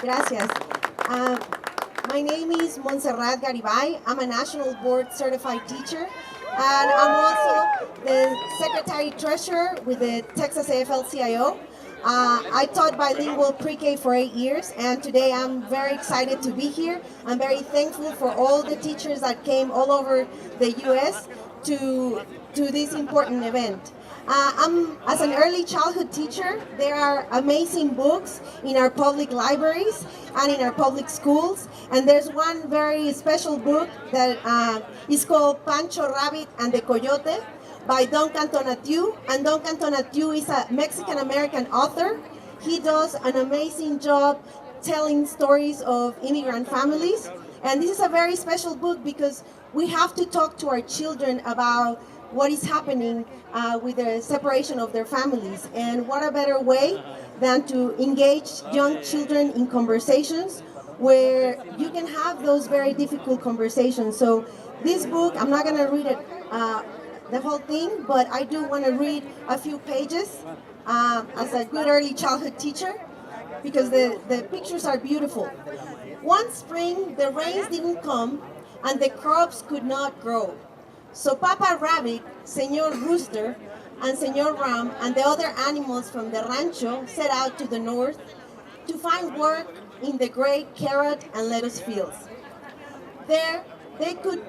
Gracias. Uh, my name is Montserrat Garibay. I'm a national board certified teacher, and I'm also the secretary treasurer with the Texas AFL-CIO. I taught bilingual pre-K for 8 years, and today I'm very excited to be here. I'm very thankful for all the teachers that came all over the U.S. to this important event. As an early childhood teacher, there are amazing books in our public libraries and in our public schools. And there's one very special book that is called Pancho Rabbit and the Coyote by Duncan Tonatiuh. And Duncan Tonatiuh is a Mexican-American author. He does an amazing job telling stories of immigrant families. And this is a very special book because we have to talk to our children about what is happening with the separation of their families. And what a better way than to engage young children in conversations where you can have those very difficult conversations. So this book, I'm not gonna read it, the whole thing, but I do wanna read a few pages as a good early childhood teacher because the pictures are beautiful. One spring, the rains didn't come and the crops could not grow. So Papa Rabbit, Señor Rooster, and Señor Ram and the other animals from the rancho set out to the north to find work in the great carrot and lettuce fields. There, they could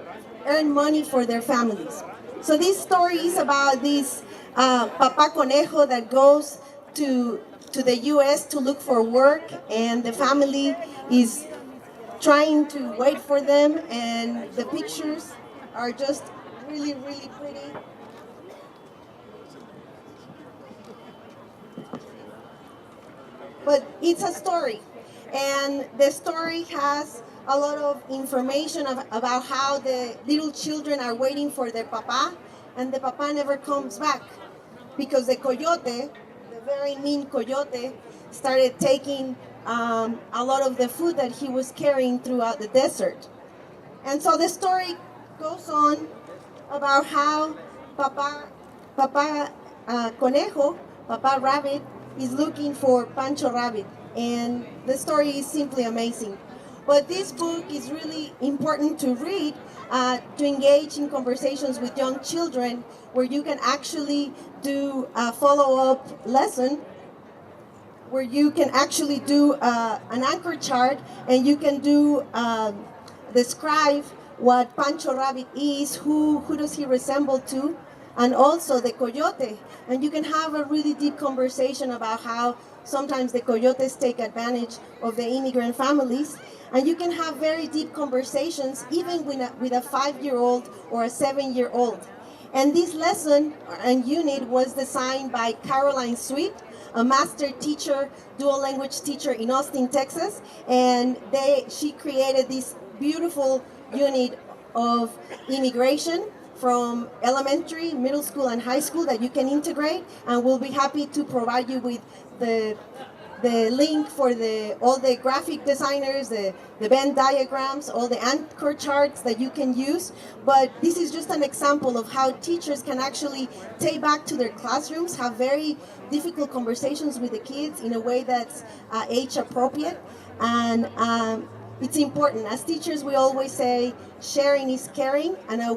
earn money for their families. So this story is about this Papa Conejo that goes to the U.S. to look for work, and the family is trying to wait for them, and the pictures are just really, really pretty. But it's a story, and the story has a lot of information about how the little children are waiting for their papa, and the papa never comes back because the coyote, the very mean coyote, started taking a lot of the food that he was carrying throughout the desert. And so the story goes on about how Papa Conejo, Papa Rabbit, is looking for Pancho Rabbit. And the story is simply amazing. But this book is really important to read to engage in conversations with young children where you can actually do a follow-up lesson, where you can actually do an anchor chart, and you can do describe what Pancho Rabbit is, who does he resemble to, and also the coyote. And you can have a really deep conversation about how sometimes the coyotes take advantage of the immigrant families. And you can have very deep conversations even with a 5-year-old or a 7-year-old. And this lesson and unit was designed by Caroline Sweet, a master teacher, dual language teacher in Austin, Texas. And she created this beautiful unit of immigration from elementary, middle school, and high school that you can integrate, and we'll be happy to provide you with the link for all the graphic designers, the Venn diagrams, all the anchor charts that you can use. But this is just an example of how teachers can actually take back to their classrooms, have very difficult conversations with the kids in a way that's age appropriate. And it's important. As teachers, we always say sharing is caring, and a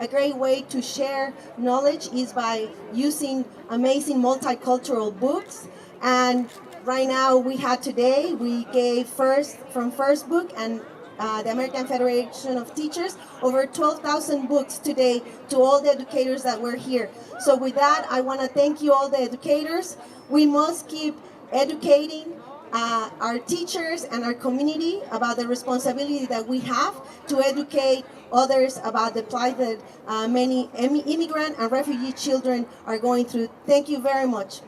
great way to share knowledge is by using amazing multicultural books. And right now we gave from First Book and the American Federation of Teachers over 12,000 books today to all the educators that were here. So with that, I want to thank you all, the educators. We must keep educating our teachers and our community about the responsibility that we have to educate others about the plight that many immigrant and refugee children are going through. Thank you very much.